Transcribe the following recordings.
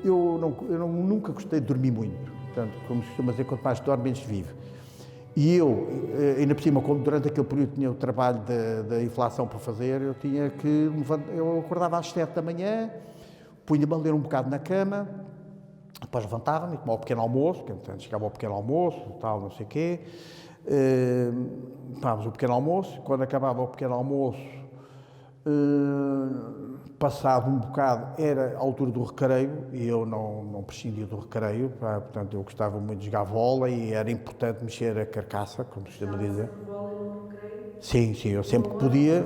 nunca gostei de dormir muito. Portanto, como se costuma dizer, quanto mais dorme, menos vive. E eu, ainda por cima, como durante aquele período tinha o trabalho da inflação para fazer, eu acordava às 7 da manhã, punha-me a ler um bocado na cama, depois levantava-me e tomava o pequeno almoço, porque portanto, chegava ao pequeno almoço, tal, não sei o quê. Tomávamos o pequeno almoço, quando acabava o pequeno almoço, passado um bocado, era a altura do recreio, e eu não prescindia do recreio, portanto eu gostava muito de jogar vôlei e era importante mexer a carcaça, como se chama dizer. Sim, eu sempre que podia.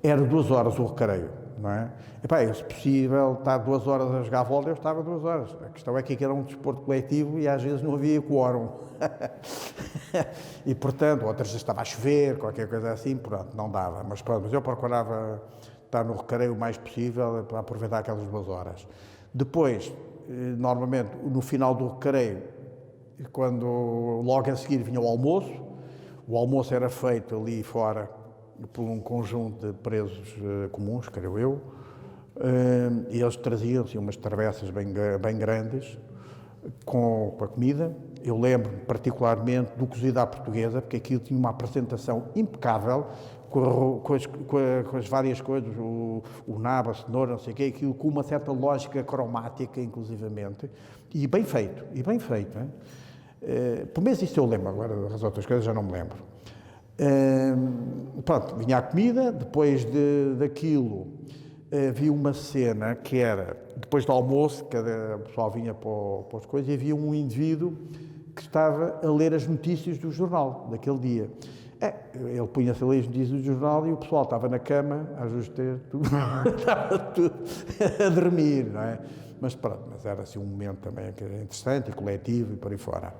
Era 2 horas o recreio, não é? Se possível estar 2 horas a jogar vôlei, eu estava 2 horas. A questão é que aquilo era um desporto coletivo e às vezes não havia quórum. E portanto, outras vezes estava a chover, qualquer coisa assim, pronto, não dava. Mas pronto, eu procurava estar no recreio o mais possível para aproveitar aquelas 2 horas. Depois, normalmente, no final do recreio, quando logo a seguir vinha o almoço era feito ali fora por um conjunto de presos comuns, creio eu, e eles traziam-se umas travessas bem grandes com a comida. Eu lembro-me particularmente do cozido à portuguesa, porque aquilo tinha uma apresentação impecável, com as várias coisas, o nabo, a cenoura, não sei o quê, aquilo com uma certa lógica cromática, inclusivamente, e bem feito. Hein? Pelo menos isso eu lembro, agora as outras coisas já não me lembro. Pronto, vinha a comida, depois daquilo havia uma cena que era, depois do almoço, o pessoal vinha para as coisas, e havia um indivíduo que estava a ler as notícias do jornal daquele dia. Ele punha-se a ler as notícias do jornal e o pessoal estava na cama, às vezes estava tudo a dormir, não é? Mas pronto, era assim um momento também que era interessante e coletivo e por aí fora.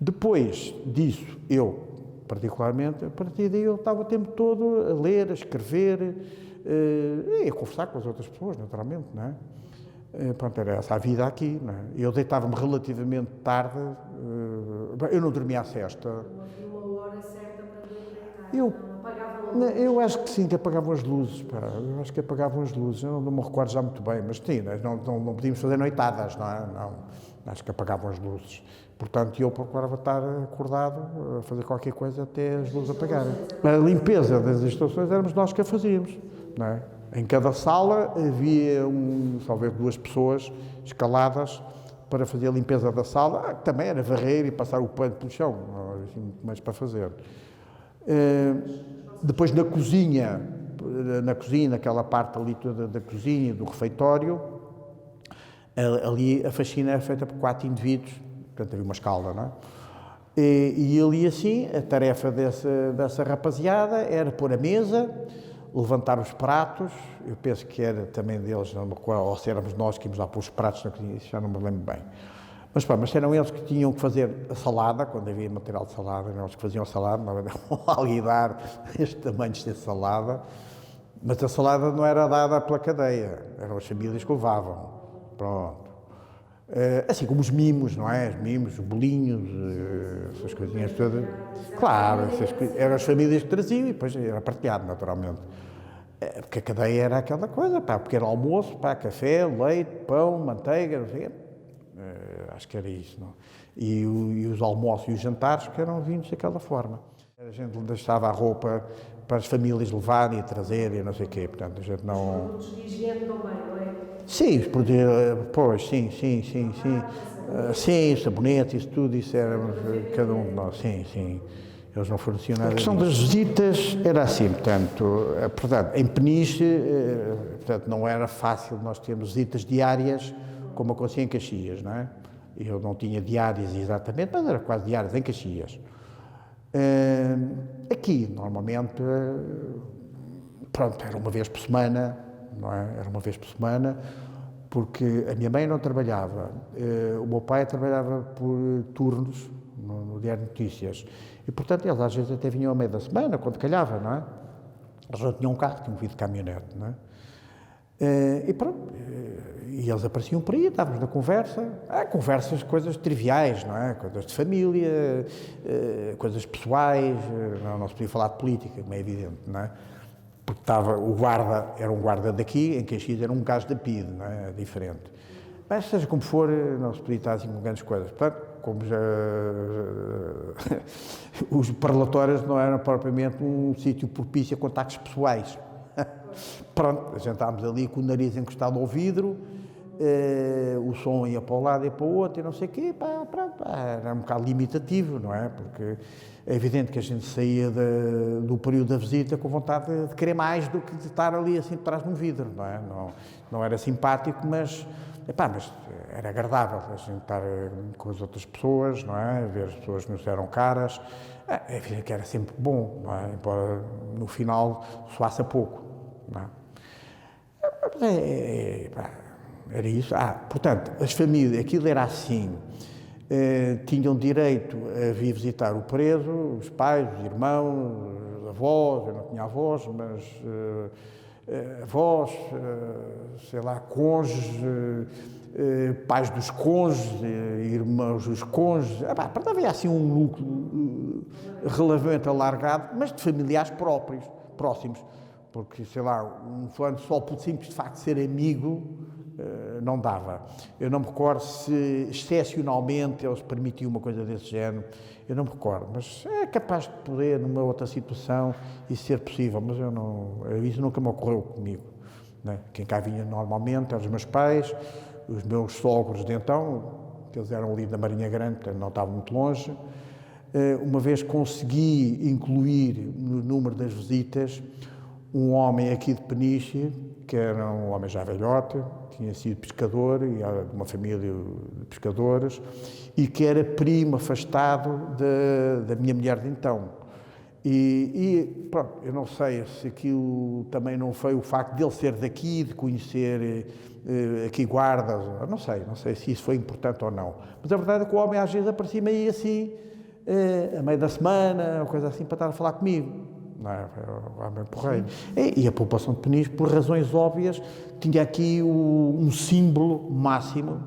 Depois disso, eu, particularmente, a partir daí eu estava o tempo todo a ler, a escrever e a conversar com as outras pessoas, naturalmente, não é? Pronto, era essa a vida aqui, não é? Eu deitava-me relativamente tarde, eu não dormia à sesta. Havia uma hora certa para deitar, eu acho que sim, que apagavam as luzes, eu acho que apagavam as luzes, eu não me recordo já muito bem, mas sim, não podíamos fazer noitadas, não é? Não, acho que apagavam as luzes. Portanto, eu procurava estar acordado a fazer qualquer coisa até as luzes apagarem. A limpeza das instalações éramos nós que a fazíamos, não é? Em cada sala havia talvez 2 pessoas escaladas para fazer a limpeza da sala, que também era varrer e passar o pano pelo chão, não havia assim muito mais para fazer. Depois na cozinha, naquela parte ali toda da cozinha, do refeitório, ali a faxina era feita por 4 indivíduos, portanto havia uma escala, não é? E ali assim, a tarefa dessa rapaziada era pôr a mesa, levantar os pratos, eu penso que era também deles, ou se éramos nós que íamos lá pôr os pratos na cozinha, isso já não me lembro bem. Mas eram eles que tinham que fazer a salada, quando havia material de salada, eram eles que faziam a salada, não era alguidar este tamanho de salada, mas a salada não era dada pela cadeia, eram as famílias que levavam, pronto. Assim como os mimos, não é? Os mimos, os bolinhos, essas coisinhas todas. Claro, eram as famílias que traziam e depois era partilhado, naturalmente. Porque a cadeia era aquela coisa, pequeno almoço, café, leite, pão, manteiga, não sei o quê. Acho que era isso, não? E os almoços e os jantares que eram vindos daquela forma. A gente deixava a roupa para as famílias levarem e trazerem, não sei o quê, portanto a gente não... Os produtos de higiene também, não é? Sim, os produtos, pois, sim. Sim, sabonete, isso tudo, isso era cada um de nós, sim. Eles não forneciam nada. A questão das visitas era assim, portanto, em Peniche, portanto, não era fácil nós termos visitas diárias como acontecia em Caxias, não é? Eu não tinha diárias exatamente, mas era quase diárias em Caxias. Aqui, normalmente, pronto, era uma vez por semana, não é? Era uma vez por semana, porque a minha mãe não trabalhava, o meu pai trabalhava por turnos no Diário de Notícias, e portanto eles às vezes até vinham ao meio da semana, quando calhava, não é? Eles não tinham um carro, tinham vindo de caminhonete, não é? E pronto, e eles apareciam por aí, estávamos na conversa, conversas, coisas triviais, não é? Coisas de família, coisas pessoais, não se podia falar de política, como é evidente, não é? porque o guarda era um guarda daqui, em Caxias era um gajo da PIDE, não é? Diferente. Mas seja como for, não se podia estar assim com grandes coisas. Portanto, como já os parlatórios não eram propriamente um sítio propício a contactos pessoais. Pronto, a gente estávamos ali com o nariz encostado ao vidro, o som ia para um lado e para o outro e não sei o quê, pronto, era um bocado limitativo, não é? Porque é evidente que a gente saía do período da visita com vontade de querer mais do que de estar ali assim por trás de um vidro, não é? Não era simpático, mas era agradável a gente estar com as outras pessoas, não é? Ver as pessoas que nos eram caras, é evidente que era sempre bom, não é? Embora no final soasse a pouco, não é? Era isso. Portanto, as famílias, aquilo era assim, tinham direito a vir visitar o preso, os pais, os irmãos, os avós, eu não tinha avós, mas avós, sei lá, cônjuges, pais dos cônjuges, irmãos dos cônjuges, havia assim um núcleo relativamente alargado, mas de familiares próximos, porque, sei lá, um fulano só por simples de facto de ser amigo, não dava. Eu não me recordo se excepcionalmente eles permitiam uma coisa desse género, eu não me recordo, mas é capaz de poder, numa outra situação, isso ser possível, mas isso nunca me ocorreu comigo, né? Quem cá vinha normalmente eram os meus pais, os meus sogros de então, que eles eram ali da Marinha Grande, portanto não estavam muito longe. Uma vez consegui incluir no número das visitas um homem aqui de Peniche, que era um homem já velhote, tinha sido pescador e era de uma família de pescadores e que era primo afastado da minha mulher de então. E pronto, eu não sei se aquilo também não foi o facto de ele ser daqui, de conhecer aqui guardas, não sei se isso foi importante ou não. Mas a verdade é que o homem às vezes aparecia-me aí assim, a meio da semana, ou coisa assim, para estar a falar comigo. Não é? O homem porreiro. E a população de Peniche, por razões óbvias, tinha aqui um símbolo máximo,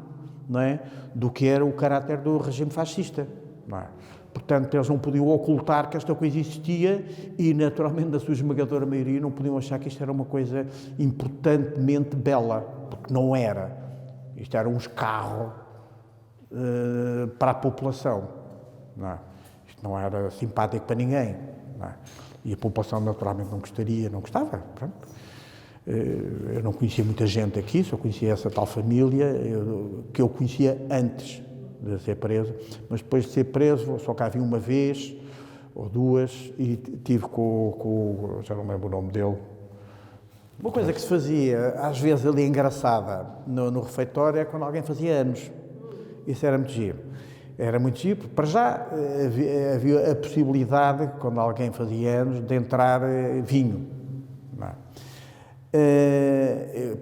não é? Do que era o caráter do regime fascista. Não é? Portanto, eles não podiam ocultar que esta coisa existia e, naturalmente, na sua esmagadora maioria, não podiam achar que isto era uma coisa importantemente bela, porque não era. Isto era um escarro para a população. Não é? Isto não era simpático para ninguém. Não é? E a população, naturalmente, não gostava. Pronto. Eu não conhecia muita gente aqui, só conhecia essa tal família que eu conhecia antes de ser preso, mas depois de ser preso só cá vi uma vez ou duas e tive já não lembro o nome dele. Uma coisa que se fazia às vezes ali engraçada no refeitório é quando alguém fazia anos. Isso era muito giro. Era muito giro, porque para já havia a possibilidade, quando alguém fazia anos, de entrar vinho, não é?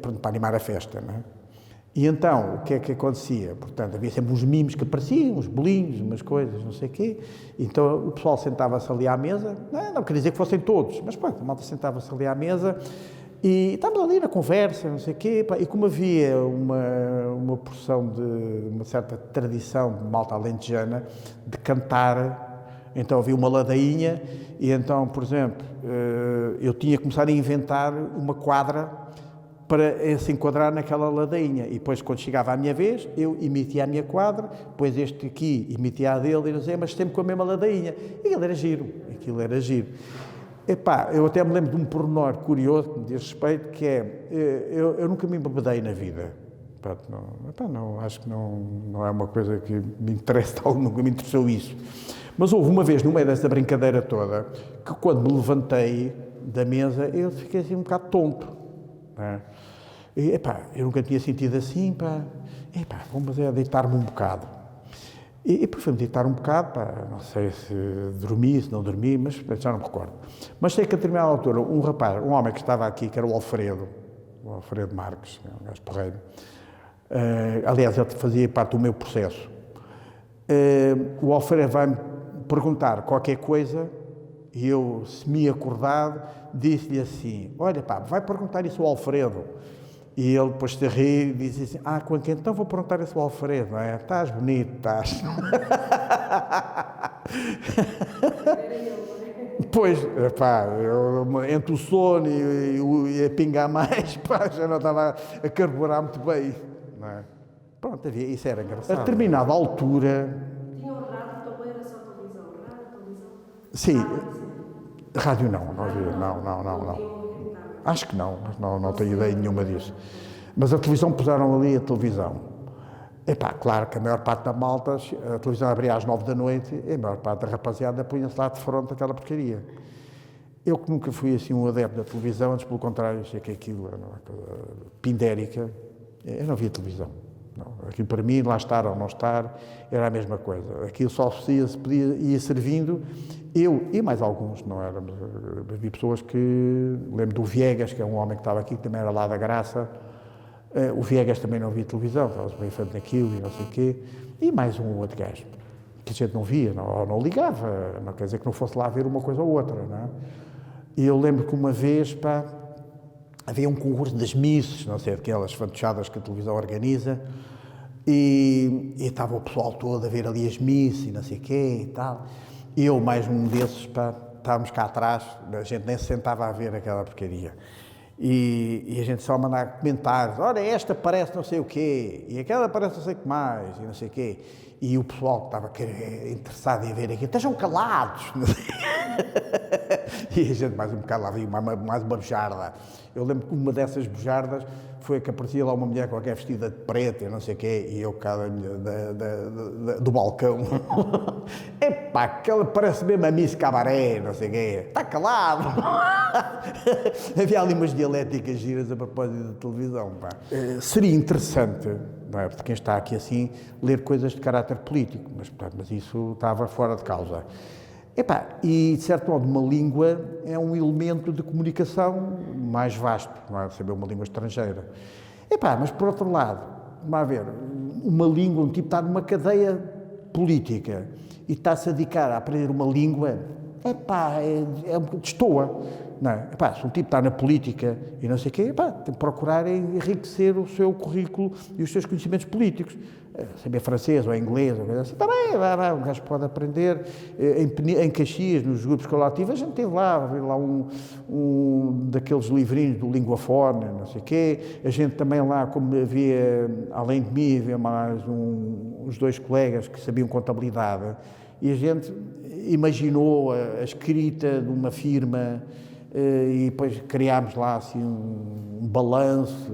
Para animar a festa, não é? E então, o que é que acontecia? Portanto, havia sempre uns mimos que apareciam, uns bolinhos, umas coisas, não sei o quê. Então, o pessoal sentava-se ali à mesa, não queria dizer que fossem todos, mas pronto, a malta sentava-se ali à mesa e estávamos ali na conversa, não sei o quê, e como havia uma porção de uma certa tradição de malta alentejana de cantar, então havia uma ladainha e então, por exemplo, eu tinha que começar a inventar uma quadra para se enquadrar naquela ladainha. E depois, quando chegava a minha vez, eu emitia a minha quadra, depois este aqui emitia a dele, e dizia, mas sempre com a mesma ladainha. E aquilo era giro. Eu até me lembro de um pormenor curioso, que me diz respeito, que é, eu nunca me embebedei na vida. Acho que não é uma coisa que me interessa, nunca me interessou isso. Mas houve uma vez, no meio dessa brincadeira toda, que quando me levantei da mesa, eu fiquei assim um bocado tonto. Não é? E, eu nunca tinha sentido assim, vamos deitar-me um bocado. E depois fui-me deitar um bocado, não sei se dormi, se não dormi, mas já não me recordo. Mas sei que a determinada altura, um homem que estava aqui, que era o Alfredo Marques, um gajo porreiro, aliás, ele fazia parte do meu processo. O Alfredo vai-me perguntar qualquer coisa e eu, semi-acordado, disse-lhe assim, olha vai perguntar isso ao Alfredo. E ele depois se ri e disse assim, então vou perguntar isso ao Alfredo, não é? Estás bonito, estás. Pois, pá, entre o sono e a pingar mais, pá, já não estava a carburar muito bem, não é? Pronto, isso era engraçado. A determinada altura... Tinha um rádio, também era só televisão. Rádio, televisão. Sim, rádio não havia, não. Acho que não tenho ideia nenhuma disso. Mas a televisão, puseram ali a televisão. Epá, claro que a maior parte da malta, a televisão abria às 9 da noite e a maior parte da rapaziada punha-se lá de fronte aquela porcaria. Eu que nunca fui assim um adepto da televisão, antes pelo contrário, achei que aquilo era uma coisa pindérica, eu não via televisão. Não. Aquilo para mim, lá estar ou não estar, era a mesma coisa. Aquilo só se podia, ia servindo, eu e mais alguns, não éramos, vi pessoas que, lembro do Viegas, que é um homem que estava aqui, que também era lá da Graça. O Viegas também não via televisão, estava-se bem feito naquilo e não sei o quê, e mais um outro gajo, que a gente não via, não ligava, não quer dizer que não fosse lá ver uma coisa ou outra, não é? E eu lembro que uma vez, pá, havia um concurso das misses, não sei, aquelas fantochadas que a televisão organiza, e estava o pessoal todo a ver ali as misses e não sei o quê e tal, e eu, mais um desses, pá, estávamos cá atrás, a gente nem se sentava a ver aquela porcaria. E a gente só mandava comentários, olha, esta parece não sei o quê, e aquela parece não sei o que mais, e não sei o quê. E o pessoal que estava interessado em ver aquilo, estejam calados. E a gente mais um bocado lá, mais uma bujarda. Eu lembro que uma dessas bujardas foi que aparecia lá uma mulher qualquer vestida de preto e não sei o quê, e eu cá do balcão. Epá, aquela parece mesmo a Miss Cabaré, não sei o quê. Está calado. Havia ali umas dialéticas giras a propósito da televisão, pá. Seria interessante, não é, para quem está aqui assim, ler coisas de caráter político, mas isso estava fora de causa. Epá, e de certo modo uma língua é um elemento de comunicação mais vasto, não é? Saber uma língua estrangeira. Epá, mas por outro lado, vamos ver, uma língua, um tipo está numa cadeia política e está-se a dedicar a aprender uma língua, epá, destoa, não é? Epá, se um tipo está na política e não sei o quê, epá, tem que procurar enriquecer o seu currículo e os seus conhecimentos políticos. Saber francês ou inglês, ou coisa assim, está bem, um gajo pode aprender. Em Caxias, nos grupos colativos, a gente teve lá um daqueles livrinhos do Linguafone, não sei o quê. A gente também lá, como havia, além de mim, havia mais uns dois colegas que sabiam contabilidade, e a gente imaginou a escrita de uma firma e depois criámos lá assim um balanço.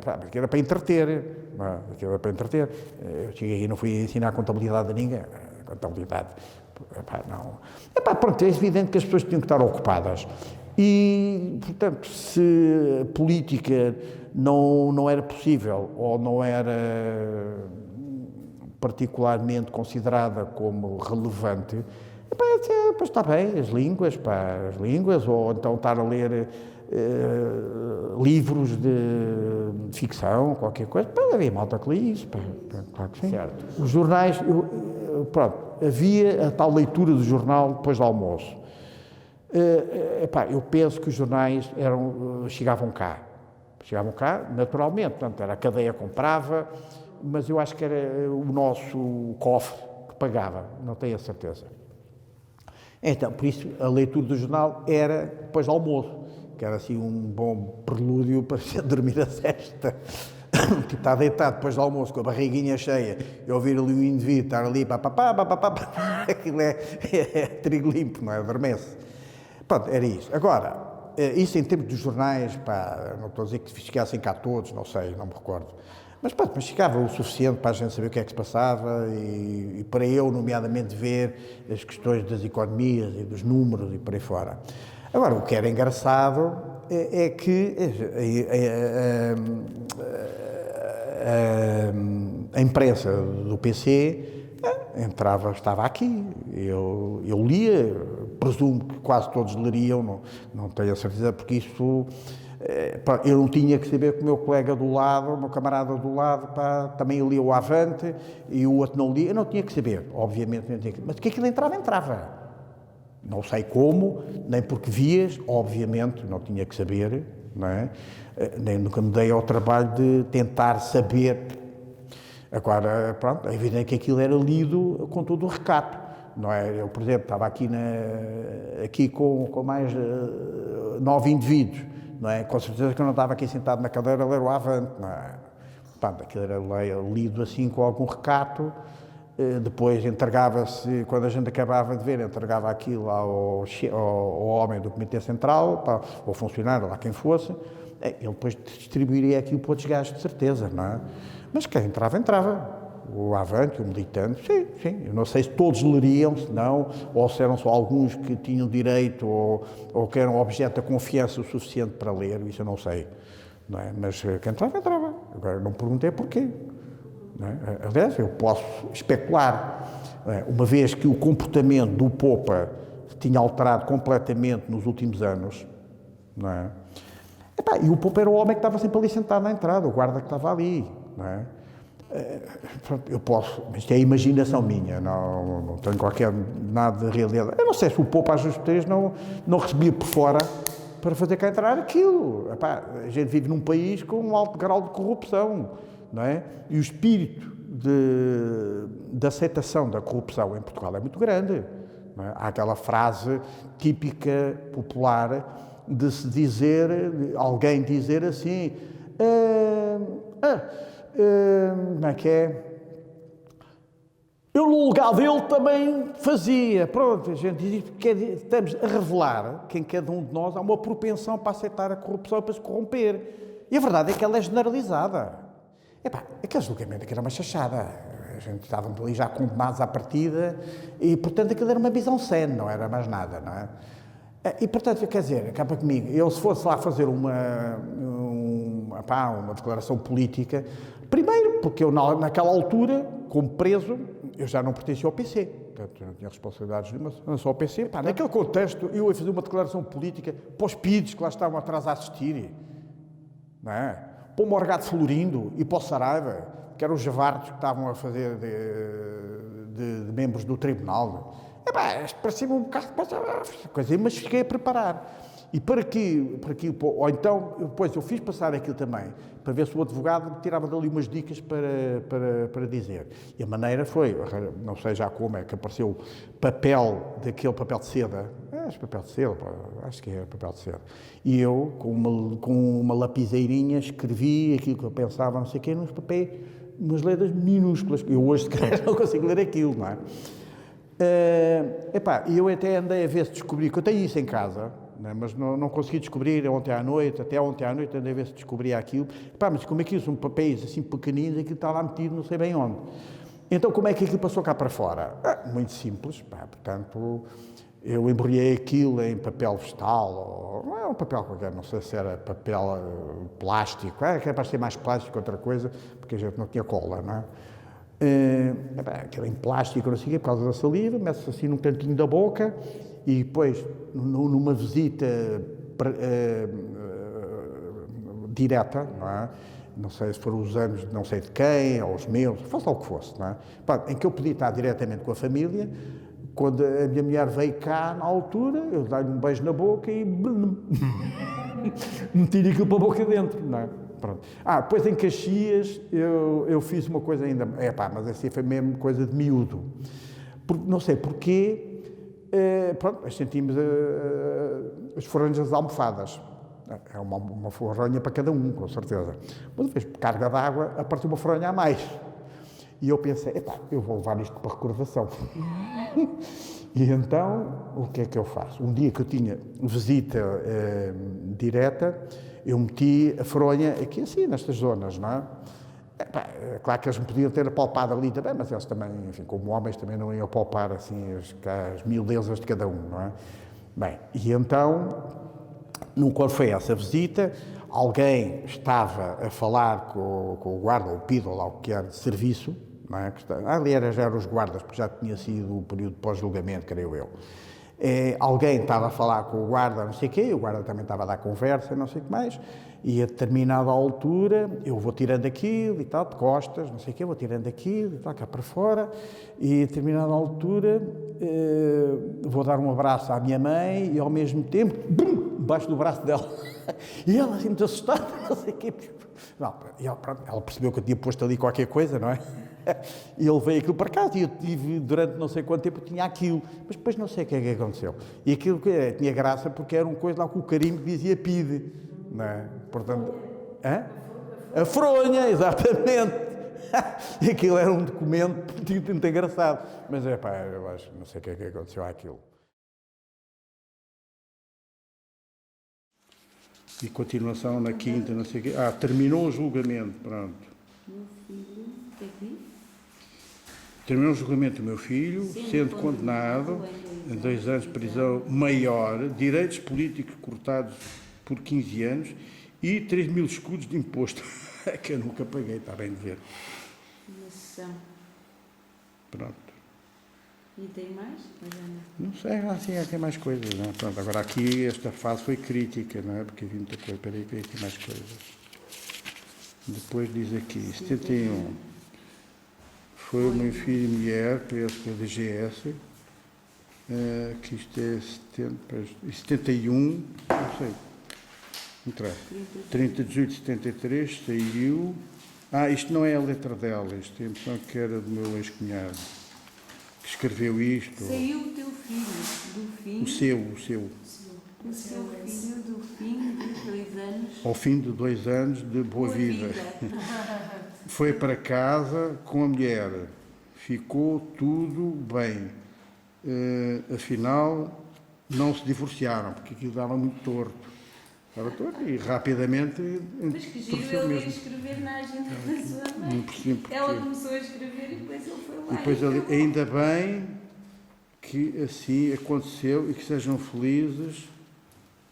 Aquilo era para entreter. Aquilo era para entreter. Eu cheguei e não fui ensinar contabilidade a ninguém. Contabilidade, não. Pronto, é evidente que as pessoas tinham que estar ocupadas. E, portanto, se a política não era possível ou não era particularmente considerada como relevante, pois está bem, as línguas, ou então estar a ler livros de ficção, qualquer coisa, havia malta que lia isso, claro que sim. Certo. Os jornais, pronto, havia a tal leitura do jornal depois do almoço. Eu penso que os jornais chegavam cá, naturalmente, portanto, era a cadeia que comprava, mas eu acho que era o nosso cofre que pagava, não tenho a certeza. Então, por isso, a leitura do jornal era depois do almoço, que era assim um bom prelúdio para dormir a sesta. Tipo, está deitado depois do almoço com a barriguinha cheia e ouvir ali um indivíduo estar ali, aquilo é trigo limpo, não é? Adormece. Pronto, era isso. Agora, isso em termos dos jornais, não estou a dizer que ficassem cá todos, não sei, não me recordo. Mas ficava o suficiente para a gente saber o que é que se passava e para eu, nomeadamente, ver as questões das economias e dos números e por aí fora. Agora, o que era engraçado é que a imprensa do PC estava aqui. Eu lia, presumo que quase todos leriam, não tenho a certeza, porque isso... eu não tinha que saber que o meu colega do lado, o meu camarada do lado, também lia o Avante e o outro não lia. Eu não tinha que saber, obviamente, não tinha que... mas que aquilo entrava. Não sei como, nem porque vias, obviamente, não tinha que saber, não é? Nem nunca me dei ao trabalho de tentar saber. Agora, pronto, é evidente que aquilo era lido com todo o recato, não é? Eu, por exemplo, estava aqui, aqui com mais 9 indivíduos, não é? Com certeza que eu não estava aqui sentado na cadeira a ler o Avante, não é? Portanto, aquilo era lido assim com algum recato, depois entregava-se, quando a gente acabava de ver, entregava aquilo ao homem do Comitê Central, ao funcionário, lá quem fosse, ele depois distribuiria aquilo para outros gajos, de certeza, não é? Mas quem entrava, entrava. O Avante, o militante, sim. Eu não sei se todos leriam, se não, ou se eram só alguns que tinham direito ou que eram objeto de confiança o suficiente para ler, isso eu não sei. Não é? Mas quem entrava, entrava. Agora, não perguntei porquê. Não é? Aliás, eu posso especular. Uma vez que o comportamento do Popa tinha alterado completamente nos últimos anos, não é? E o Popa era o homem que estava sempre ali sentado na entrada, o guarda que estava ali, não é? Eu posso, mas isto é a imaginação minha, não tenho qualquer nada de realidade. Eu não sei se o Popa às vezes não recebia por fora para fazer cá entrar aquilo. A gente vive num país com um alto grau de corrupção, não é? E o espírito de aceitação da corrupção em Portugal é muito grande. Não é? Há aquela frase típica, popular, de se dizer, alguém dizer assim, como é que é? Eu, no lugar dele, também fazia. Pronto, a gente diz que estamos a revelar que em cada um de nós há uma propensão para aceitar a corrupção e para se corromper. E a verdade é que ela é generalizada. Aquele julgamento aqui era uma chachada. A gente estava ali já condenados à partida e, portanto, aquilo era uma visão cena, não era mais nada, não é? E, portanto, quer dizer, acaba comigo, eu se fosse lá fazer uma declaração política, primeiro, porque eu naquela altura, como preso, eu já não pertencia ao PC, portanto, eu não tinha responsabilidades nenhuma, não só ao PC. Naquele contexto, eu ia fazer uma declaração política para os PIDs que lá estavam atrás a assistir, não é? Para o Morgado Florindo e para o Saraiva, que eram os javardos que estavam a fazer de membros do tribunal. Parecia-me um bocado coisa, mas fiquei a preparar. E para que, ou então, depois eu fiz passar aquilo também, para ver se o advogado me tirava dali umas dicas para dizer. E a maneira foi, não sei já como é que apareceu daquele papel de seda, papel de seda, acho que é papel de seda. E eu, com uma lapizeirinha, escrevi aquilo que eu pensava, não sei o quê, nos papéis, umas letras minúsculas. Eu hoje, se calhar, não consigo ler aquilo, não é? E eu até andei a ver se descobri, que eu tenho isso em casa, né, mas não consegui descobrir até ontem à noite andei a ver se descobria aquilo. Mas como aquilo são papéis assim pequeninos, aquilo está lá metido não sei bem onde. Então como é que aquilo passou cá para fora? Muito simples, portanto, eu embrulhei aquilo em papel vegetal, ou não é um papel qualquer, não sei se era papel plástico, que era para ser mais plástico que outra coisa, porque a gente não tinha cola, não é? Aquilo em plástico, não sei o quê, por causa da saliva, mete-se assim num cantinho da boca e depois, numa visita direta, não é? Não sei se foram os anos de não sei de quem, ou os meus, fosse lá o que fosse, não é? Em que eu podia estar diretamente com a família, quando a minha mulher veio cá, na altura, eu dei-lhe um beijo na boca e meti aquilo para a boca dentro, não é? Pronto. Depois em Caxias eu fiz uma coisa ainda, mas assim foi mesmo coisa de miúdo. Não sei porquê, sentimos as fronhas das almofadas. É uma fronha para cada um, com certeza. Mas uma vez, por carga d'água, apareceu uma fronha a mais. E eu pensei, eu vou levar isto para recordação. E então, o que é que eu faço? Um dia que eu tinha visita direta, eu meti a fronha aqui assim, nestas zonas, não é? Claro que eles me podiam ter apalpado ali também, mas eles também, enfim, como homens, também não iam apalpar assim as miudezas de cada um, não é? Bem, e então, quando foi essa visita, alguém estava a falar com o guarda, ou o PID, ou lá o que era, de serviço, não é? Ali já eram os guardas, porque já tinha sido o período pós-julgamento, creio eu. Alguém estava a falar com o guarda, não sei o quê, o guarda também estava a dar conversa, não sei o que mais, e a determinada altura eu vou tirando aquilo e tal, de costas, não sei o quê, vou tirando aquilo e tal, cá para fora, e a determinada altura vou dar um abraço à minha mãe e ao mesmo tempo, bum, debaixo do braço dela. E ela assim muito assustada, não sei o quê. Não, ela percebeu que eu tinha posto ali qualquer coisa, não é? E ele veio aquilo para casa e eu tive, durante não sei quanto tempo, tinha aquilo. Mas depois não sei o que é que aconteceu. E aquilo tinha graça porque era uma coisa lá com o carimbo que dizia PIDE. Não é? Portanto, hã? A fronha, exatamente. E aquilo era um documento muito engraçado. Mas eu acho, não sei o que é que aconteceu àquilo. E continuação na quinta, não sei o quê. Terminou o julgamento, pronto. Meu filho, aqui? Terminou o julgamento do meu filho, sendo condenado a 2 anos de prisão maior, direitos políticos cortados por 15 anos e 3.000 escudos de imposto, que eu nunca paguei, está bem de ver. Nação. Pronto. E tem mais? Não sei, assim, tem mais coisas, não é? Pronto, agora aqui esta fase foi crítica, não é? Porque havia muita coisa, peraí, que tem mais coisas. Depois diz aqui, 71. Foi o meu filho e mulher, preso pela DGS, que isto é 71, não sei, não traz. 30 de julho de 73, saiu. Isto não é a letra dela, isto tem a impressão que era do meu ex-cunhado, que escreveu isto. Saiu o teu filho do fim. O seu. O seu filho do fim de 2 anos. Ao fim de 2 anos de boa vida. Foi para casa com a mulher. Ficou tudo bem. Afinal, não se divorciaram, porque aquilo dava muito torto. Estava torto e rapidamente... Mas que giro ele veio escrever na agenda da sua mãe. Não percebi porque. Ela começou a escrever e depois ele foi lá. E depois ainda bem que assim aconteceu e que sejam felizes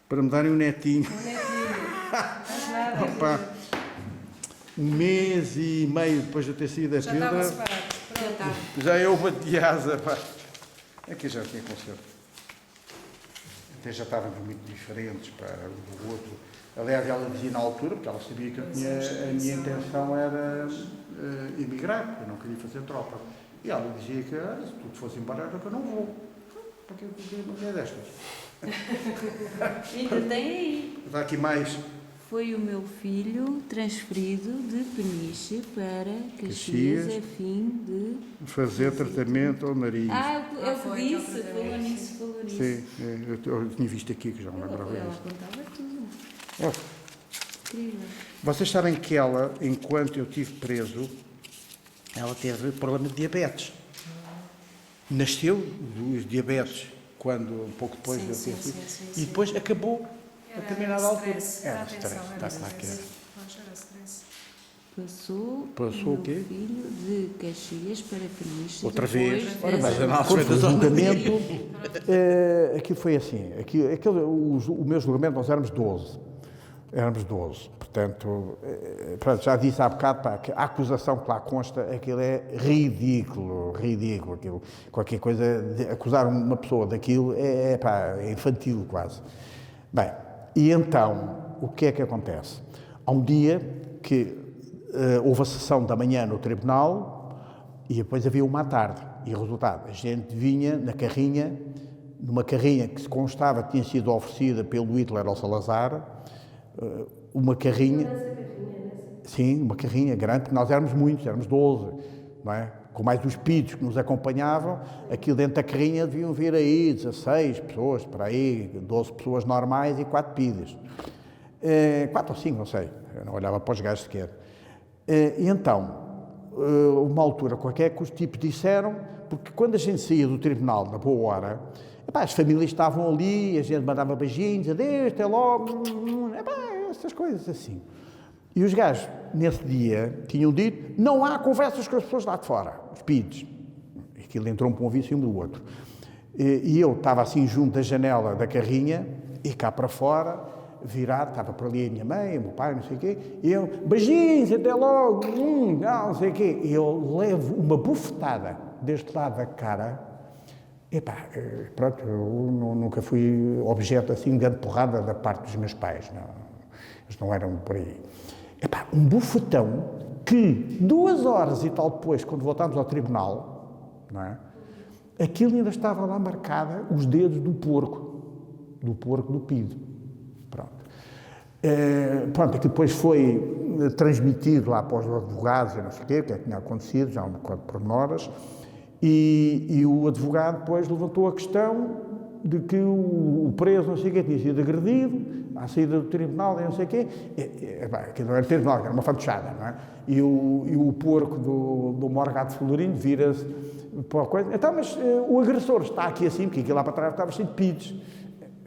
para me darem um netinho. Opa, 1 mês e meio depois de eu ter sido a Já pílula, estava separado. já eu bati asa. Pá. Aqui já tinha concerto. Até já estávamos muito diferentes para o outro. Aliás, ela dizia na altura, porque ela sabia que a minha intenção era emigrar, porque eu não queria fazer tropa. E ela dizia que se tu te fosse embora, era que eu não vou. Para que eu queria uma mulher destas? Ainda tem aí. Está aqui mais. Foi o meu filho transferido de Peniche para Caxias a fim de... Fazer tratamento ao nariz. É o que foi disse, aquele falou nisso, falou nisso. Sim, eu tinha visto aqui que já não lembrava Ela disso. contava tudo. Ó, Incrível. vocês sabem que ela, enquanto eu estive preso, ela teve problema de diabetes. Nasceu dos diabetes, quando um pouco depois Sim, eu sim, tive. sim, sim, E sim. depois acabou a determinada altura. Stress. Era Atenção, stress, está claro que era. Pois, era stress. Passou o meu quê? filho de Caxias para Peniche. Outra depois vez. de- Ora, mas a nossa foi julgamento. Aquilo foi assim. O meu julgamento, nós éramos 12. Éramos 12. Portanto, pronto, já disse há bocado, pá, que a acusação que lá consta, aquilo é ridículo. Aquilo, qualquer coisa, acusar uma pessoa daquilo é infantil quase. Bem, e então, o que é que acontece? Há um dia que houve a sessão da manhã no tribunal e depois havia uma à tarde. E o resultado, a gente vinha na carrinha, numa carrinha que se constava tinha sido oferecida pelo Hitler ao Salazar, uma carrinha, sim, uma carrinha grande, porque nós éramos muitos, éramos 12, não é? Com mais os pidos que nos acompanhavam, aquilo dentro da carrinha deviam vir aí 16 pessoas, para aí, 12 pessoas normais e 4 pidos. 4 ou 5, não sei, eu não olhava para os gajos sequer. E então, uma altura qualquer que os tipos disseram, porque quando a gente saía do tribunal na boa hora, as famílias estavam ali, a gente mandava beijinhos, adeus, até logo, essas coisas assim. E os gajos, nesse dia, tinham dito, não há conversas com as pessoas lá de fora, os pidos. Aquilo entrou para um vício e um do outro. E eu estava assim junto da janela da carrinha, e cá para fora, virado, estava por ali a minha mãe, o meu pai, não sei o quê, e eu, beijinhos, até logo, não sei o quê. E eu levo uma bufetada deste lado da cara. Pronto, eu nunca fui objeto assim de grande porrada da parte dos meus pais, não, eles não eram por aí. Um bufetão que 2 horas e tal depois, quando voltámos ao tribunal, não é? Aquilo ainda estava lá marcada os dedos do porco do pido. Pronto, aquilo depois foi transmitido lá para os advogados, eu não sei o que é que tinha acontecido, já não me recordo por horas, e o advogado depois levantou a questão de que o preso, não sei o que, tinha sido agredido à saída do tribunal, não sei o quê, que não era tribunal, era uma fantochada, não é? E o porco do Morgado Florino vira-se para a coisa, então, mas o agressor está aqui assim, porque aqui lá para trás estava cheio de pitos.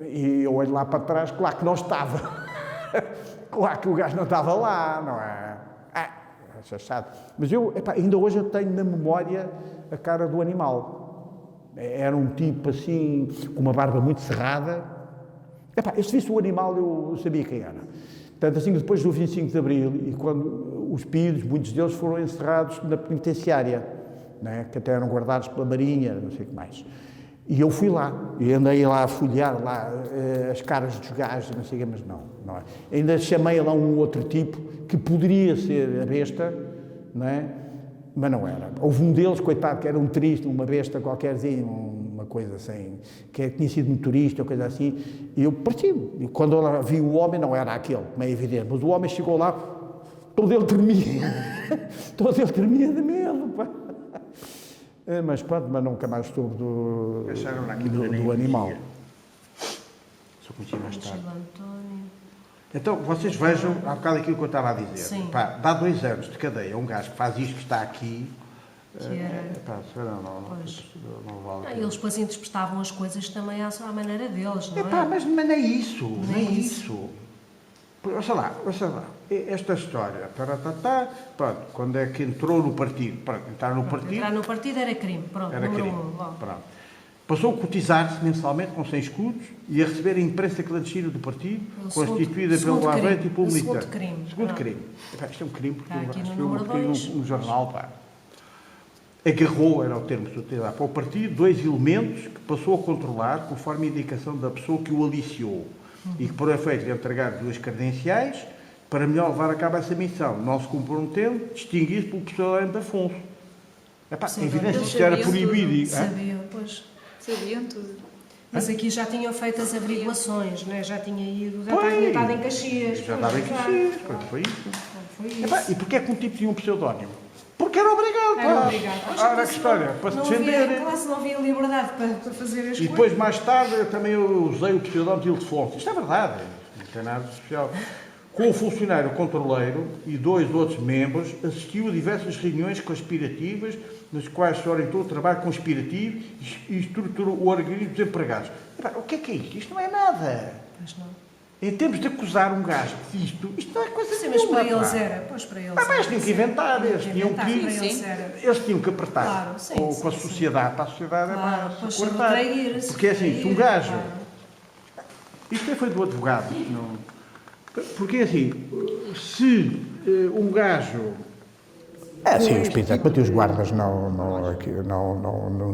E eu olho lá para trás, claro que não estava. Claro que o gajo não estava lá, não é? É chato. Mas ainda hoje eu tenho na memória a cara do animal. Era um tipo assim, com uma barba muito cerrada. Eu se visse o animal, eu sabia quem era. Portanto, assim, depois do 25 de Abril, e quando os pidos, muitos deles foram encerrados na penitenciária, né, que até eram guardados pela Marinha, não sei o que mais. E eu fui lá, e andei lá a folhear lá as caras dos gajos, não sei o que, mas não é. Ainda chamei lá um outro tipo, que poderia ser a besta, não é? Mas não era. Houve um deles, coitado, que era um triste, uma besta qualquerzinha, uma coisa assim, que tinha sido motorista, ou coisa assim, e eu parti-me. E quando eu vi o homem, não era aquele, como é evidente, mas o homem chegou lá, todo ele tremia, todo ele tremia de medo, pá. Mas pronto, mas nunca mais soube do animal. Só conheci mais tarde. António. Então, vocês vejam, há bocado aquilo que eu estava a dizer. Sim. Pá, dá 2 anos de cadeia, um gajo que faz isto que está aqui. Que era... Não vale. Eles depois interpretavam as coisas também à maneira deles, não é? Mas não é isso, não é isso. Ouça lá, esta história, pronto, quando é que entrou no partido? Entrar no partido era crime, pronto, era crime. Pronto. Passou a cotizar-se mensalmente com 100 escudos e a receber a imprensa clandestina do partido, constituída pelo Aveiro e pelo militar. Segundo crime. Isto é um crime, porque recebeu uma crime no jornal, pá. Agarrou, era o termo que se utilizava, para o partido 2 elementos que passou a controlar conforme a indicação da pessoa que o aliciou e que, por efeito, lhe entregar 2 credenciais para melhor levar a cabo essa missão, não se comprometendo, distinguir-se pelo professor de Afonso. Em evidência, isto era proibido. Sabiam, pois. Sabiam tudo. Mas aqui já tinham feito as averiguações, não é? Já tinha estado em Caxias. Já estava em Caxias, foi isso. E porquê é que um tipo tinha um pseudónimo? Porque era obrigado, pá. Era obrigado. Ora, que história, para se defender. Quase não havia liberdade para fazer as coisas. E depois, mais tarde, também eu usei o pseudónimo de Ildefonso. Isto é verdade, não tem nada de especial. Com o funcionário controleiro e 2 outros membros, assistiu a diversas reuniões conspirativas, nas quais se orientou o trabalho conspirativo e estruturou o organismo dos empregados. O que é isto? Isto não é nada. Mas não. Em termos de acusar um gajo isto não é coisa Sim, nenhuma. mas para eles era. Pois para eles mas tinham que inventar. Eles tinham que apertar claro, com a sociedade. Para a sociedade claro, é mais cortar. Porque é assim, se um gajo... Claro. Isto foi do advogado. Não... Porque é assim, se um gajo... Sim, os espetáculos, os guardas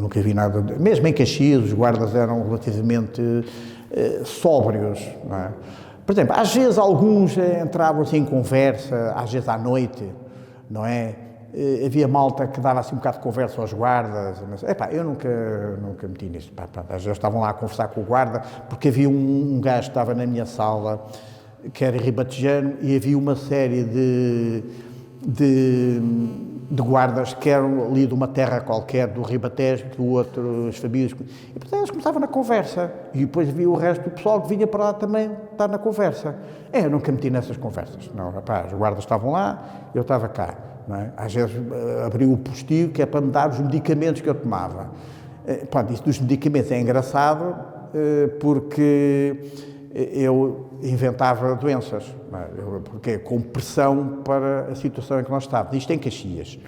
nunca vi nada... Mesmo em Caxias, os guardas eram relativamente sóbrios, não é? Por exemplo, às vezes alguns entravam assim em conversa, às vezes à noite, não é? Havia malta que dava assim um bocado de conversa aos guardas. Eu nunca meti nisso. Às vezes estavam lá a conversar com o guarda, porque havia um gajo que estava na minha sala, que era ribatejano, e havia uma série de guardas que eram ali de uma terra qualquer, do Ribatejo, do outras famílias. E, portanto, eles começavam na conversa. E depois havia o resto do pessoal que vinha para lá também estar na conversa. Eu nunca meti nessas conversas. Não, rapaz, os guardas estavam lá, eu estava cá. Não é? Às vezes abri o postil, que é para me dar os medicamentos que eu tomava. Isso dos medicamentos é engraçado, porque eu inventava doenças, não é? Porque com pressão para a situação em que nós estávamos. Isto em Caxias.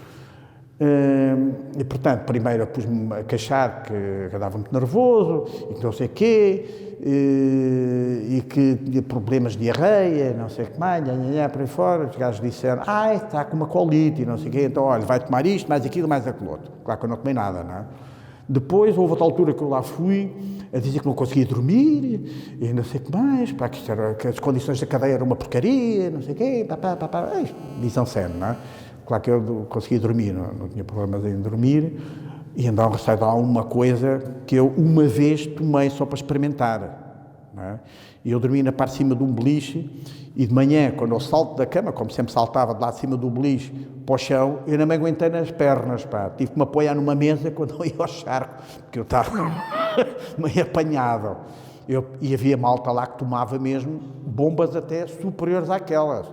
E, portanto, primeiro eu pus-me a queixar que andava muito nervoso e que não sei o quê, e que tinha problemas de diarreia, não sei o que mais, por aí fora. Os gajos disseram, está com uma colite, não sei o quê, então, olha, vai tomar isto, mais aquilo, mais aquilo outro. Claro que eu não tomei nada, não é? Depois, houve outra altura que eu lá fui a dizer que não conseguia dormir e não sei o que mais, que as condições da cadeia eram uma porcaria, não sei o quê, visão cena, não é? Claro que eu conseguia dormir, não tinha problemas em dormir, e então receio lá uma coisa que eu uma vez tomei só para experimentar, não é? E eu dormia na parte de cima de um beliche e de manhã, quando eu salto da cama, como sempre saltava de lá de cima do beliche para o chão, eu não me aguentei nas pernas, pá. Tive que me apoiar numa mesa quando eu ia ao charco, porque eu estava meio apanhado. E havia malta lá que tomava mesmo bombas até superiores àquelas,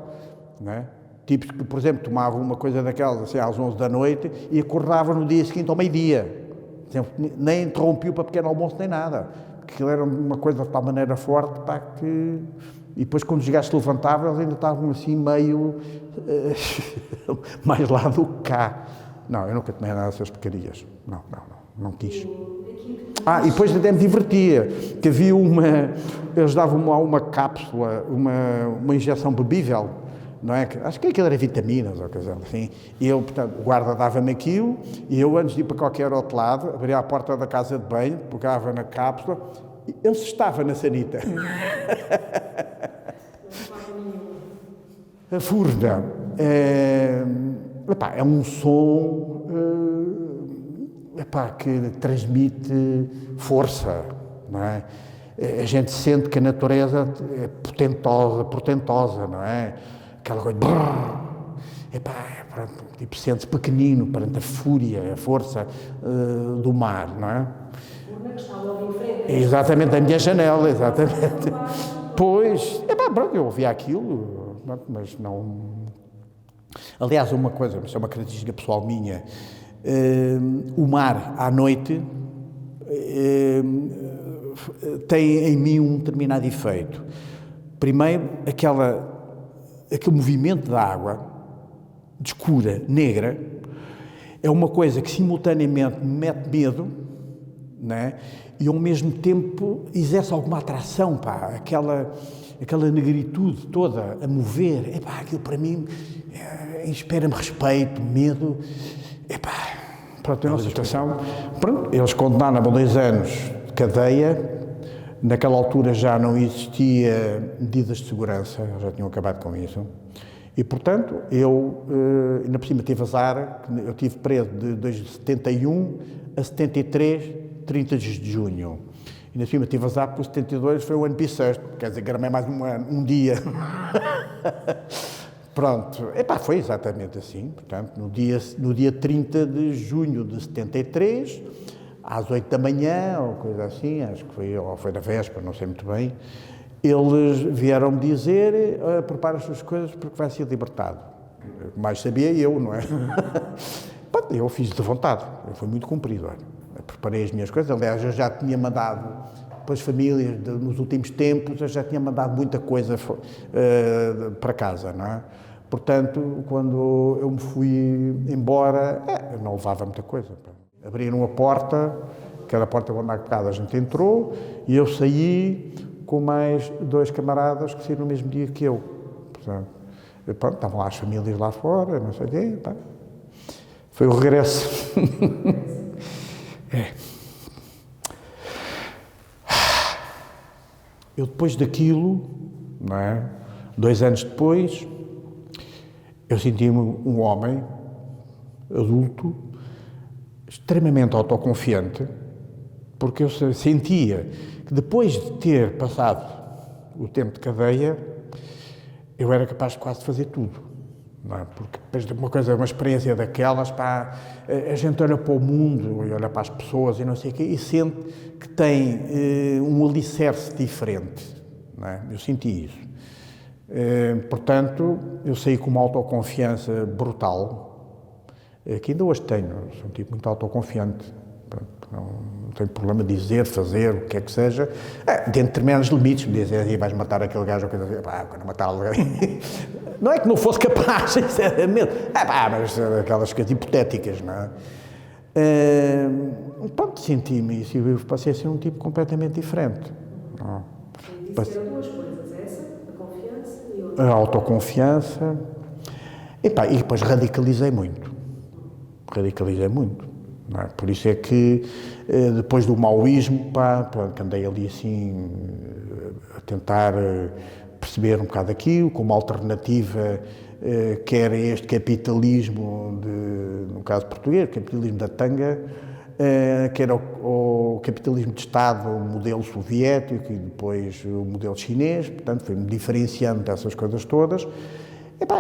não é? Tipos que, por exemplo, tomavam uma coisa daquelas assim às 11 da noite e acordavam no dia seguinte ao meio-dia. Nem interrompiu para pequeno almoço nem nada. Porque aquilo era uma coisa de tal maneira forte, pá, que... E depois, quando os gajos se levantavam, eles ainda estavam assim meio... mais lá do que cá. Não, eu nunca tomei nada dessas porcarias. Não quis. E depois até me divertia, que havia eles davam uma cápsula, uma injeção bebível, não é? Acho que aquilo era vitaminas ou coisa assim. E eu, portanto, o guarda dava-me aquilo, e eu, antes de ir para qualquer outro lado, abria a porta da casa de banho, pegava na cápsula, e ele estava na sanita. A furna é um som que transmite força, não é? A gente sente que a natureza é portentosa, não é? Aquela coisa, tipo, sente-se pequenino perante a fúria, a força do mar, não é? Que está logo em frente. Exatamente, a minha janela, exatamente. Pois, pronto, eu ouvia aquilo, mas não... Aliás, uma coisa, mas é uma característica pessoal minha, o mar, à noite, tem em mim um determinado efeito. Primeiro, aquele movimento da água, de escura, negra, é uma coisa que simultaneamente me mete medo, né? E ao mesmo tempo exerce alguma atração, aquela negritude toda a mover, aquilo para mim inspira-me respeito, medo, pronto, a nossa situação, pronto, eles condenaram-me a 2 anos de cadeia. Naquela altura já não existia medidas de segurança, já tinham acabado com isso. E, portanto, eu, ainda por cima, tive azar, eu estive preso de 71 a 73, 30 de junho. E, ainda por cima, tive azar, porque o 72 foi o ano bissexto, quer dizer, gramei mais um dia. Pronto, foi exatamente assim. Portanto, no dia 30 de junho de 73, às 8 da manhã, ou coisa assim, acho que foi na véspera, não sei muito bem, eles vieram-me dizer, prepara as suas coisas porque vai ser libertado. Mais sabia eu, não é? Eu fiz de vontade, eu fui muito cumprido. Eu preparei as minhas coisas, aliás, eu já tinha mandado para as famílias, nos últimos tempos, eu já tinha mandado muita coisa para casa, não é? Portanto, quando eu me fui embora, eu não levava muita coisa. Abriram a porta, aquela porta onde há bocado a gente entrou, e eu saí com mais 2 camaradas que saíram no mesmo dia que eu. Portanto, pronto, estavam lá as famílias lá fora, não sei o quê. Foi o regresso. Eu depois daquilo, não é? 2 anos depois, eu senti-me um homem adulto, extremamente autoconfiante, porque eu sentia que depois de ter passado o tempo de cadeia, eu era capaz de quase fazer tudo, não é? Porque depois de uma experiência daquelas, a gente olha para o mundo e olha para as pessoas e não sei o quê, e sente que tem um alicerce diferente, não é? Eu senti isso. Portanto, eu saí com uma autoconfiança brutal, que ainda hoje tenho, sou um tipo muito autoconfiante, não tenho problema de dizer, fazer, o que é que seja, dentro de determinados limites, me dizer, vais matar aquele gajo, ou coisa assim, quando matar alguém, não é que não fosse capaz, sinceramente, mas aquelas coisas hipotéticas, não é? Pronto, senti-me isso, eu passei a ser um tipo completamente diferente. Disse que eram 2 coisas, essa, a confiança e outra. A autoconfiança, e depois radicalizei muito, não é? Por isso é que depois do maoísmo, pronto, andei ali assim a tentar perceber um bocado aquilo, como alternativa que era este capitalismo, no caso português, capitalismo da tanga, que era o capitalismo de Estado, o modelo soviético e depois o modelo chinês, portanto foi-me diferenciando dessas coisas todas.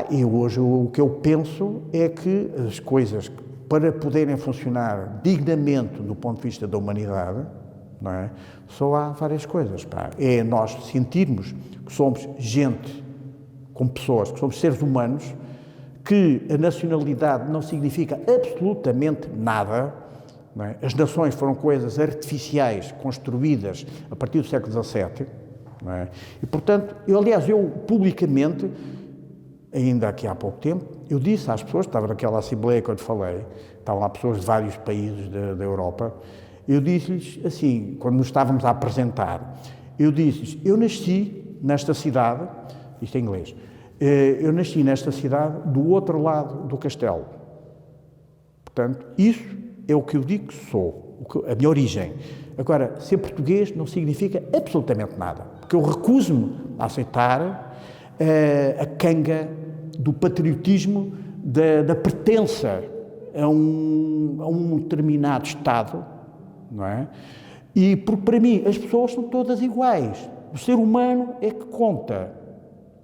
E hoje o que eu penso é que as coisas, para poderem funcionar dignamente do ponto de vista da humanidade, não é? Só há várias coisas. É nós sentirmos que somos gente, como pessoas, que somos seres humanos, que a nacionalidade não significa absolutamente nada. Não é? As nações foram coisas artificiais construídas a partir do século XVII. Não é? E, portanto, eu publicamente, ainda aqui há pouco tempo, eu disse às pessoas, estava naquela assembleia que eu te falei, estavam lá pessoas de vários países da Europa, eu disse-lhes assim, quando nos estávamos a apresentar, eu disse-lhes, eu nasci nesta cidade, isto em inglês, eu nasci nesta cidade do outro lado do castelo. Portanto, isso é o que eu digo que sou, a minha origem. Agora, ser português não significa absolutamente nada, porque eu recuso-me a aceitar a canga do patriotismo, da pertença a um determinado Estado, não é? E porque para mim as pessoas são todas iguais, o ser humano é que conta,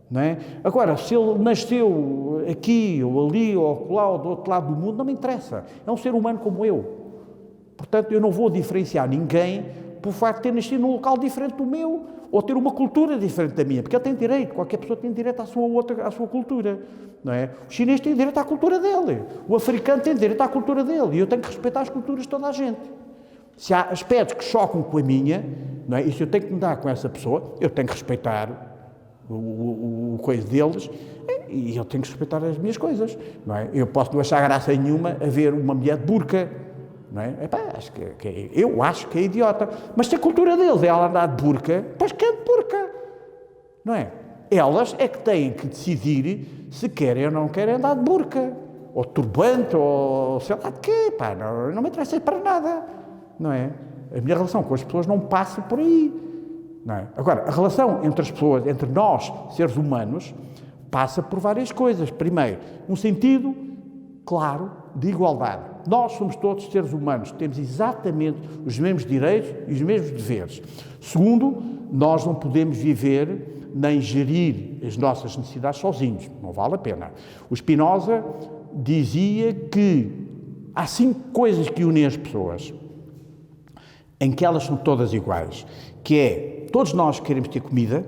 não é? Agora, se ele nasceu aqui ou ali ou acolá ou do outro lado do mundo, não me interessa, é um ser humano como eu. Portanto, eu não vou diferenciar ninguém por facto de ter nascido num local diferente do meu ou ter uma cultura diferente da minha, porque ele tem direito, qualquer pessoa tem direito à sua cultura, não é? O chinês tem direito à cultura dele, o africano tem direito à cultura dele, e eu tenho que respeitar as culturas de toda a gente. Se há aspectos que chocam com a minha, não é? E se eu tenho que me dar com essa pessoa, eu tenho que respeitar o coisa deles e eu tenho que respeitar as minhas coisas, não é? Eu posso não achar graça nenhuma a ver uma mulher de burca, não é? Eu acho que é idiota, mas se a cultura deles é ela andar de burca, pois que é de burca, não é? Elas é que têm que decidir se querem ou não querem andar de burca, ou de turbante, ou sei lá de quê, não me interessa para nada, não é? A minha relação com as pessoas não passa por aí, não é? Agora, a relação entre as pessoas, entre nós, seres humanos, passa por várias coisas. Primeiro, um sentido claro de igualdade. Nós somos todos seres humanos, temos exatamente os mesmos direitos e os mesmos deveres. Segundo, nós não podemos viver nem gerir as nossas necessidades sozinhos, não vale a pena. O Spinoza dizia que há 5 coisas que unem as pessoas, em que elas são todas iguais, que é, todos nós queremos ter comida,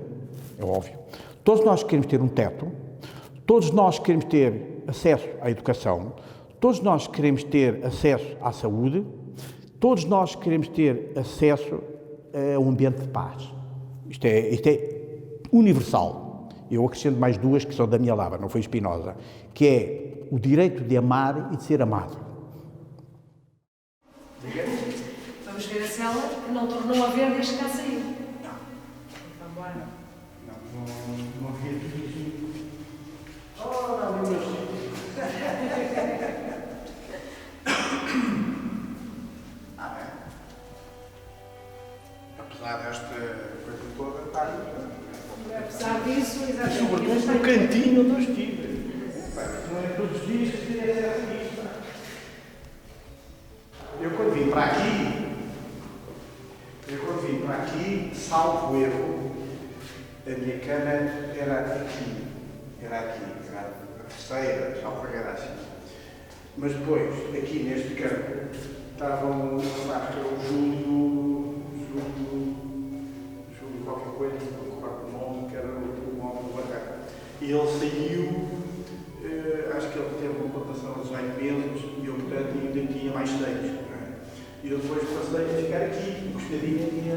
é óbvio, todos nós queremos ter um teto, todos nós queremos ter acesso à educação, todos nós queremos ter acesso à saúde, todos nós queremos ter acesso a um ambiente de paz. Isto é universal. Eu acrescento mais 2 que são da minha lava, não foi Spinoza, que é o direito de amar e de ser amado. Vamos ver a cela que não tornou a ver desde que cá saiu. Não havia tudo isso. Oh, não, meu apesar desta coisa toda, está. Apesar disso, exatamente. Sobretudo no cantinho onde eu estive. Não é todos os dias que se tem acesso a isto. Eu quando vim para aqui, salvo erro, a minha cama era aqui. Era a terceira, salvo erro, era assim. Mas depois, aqui neste campo, estavam, acho que era o Júlio qualquer coisa, não recordo o nome, que era o homem do bacana. E ele saiu, acho que ele teve uma plantação de 18 meses, e eu, portanto, ainda tinha mais 6. E eu depois passei a ficar aqui, encostadinho aqui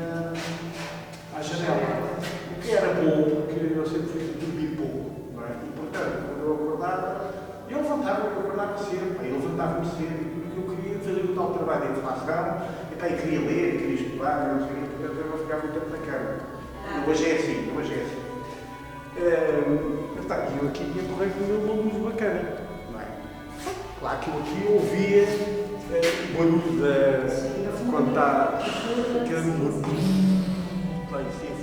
à janela. O que era bom, porque eu sempre fui dormir pouco, não é? E, portanto, quando eu acordava, eu acordava cedo, eu levantava-me cedo, porque eu queria fazer o tal trabalho de inflação, e queria ler, queria estudar, não sei o quê, portanto eu não ficava muito tempo na cama. Hoje é assim. Eu aqui ia correr com uma luz bacana, não é? Claro que eu aqui ouvia o barulho quando está aquele barulho lá em cima.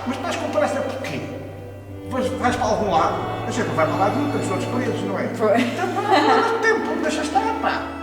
Mas estás com pressa porquê? Vais para algum lado? A gente não vai para lado nenhum, tens outros presos, não é? Foi. Então, pá, não há tempo, deixa estar, pá.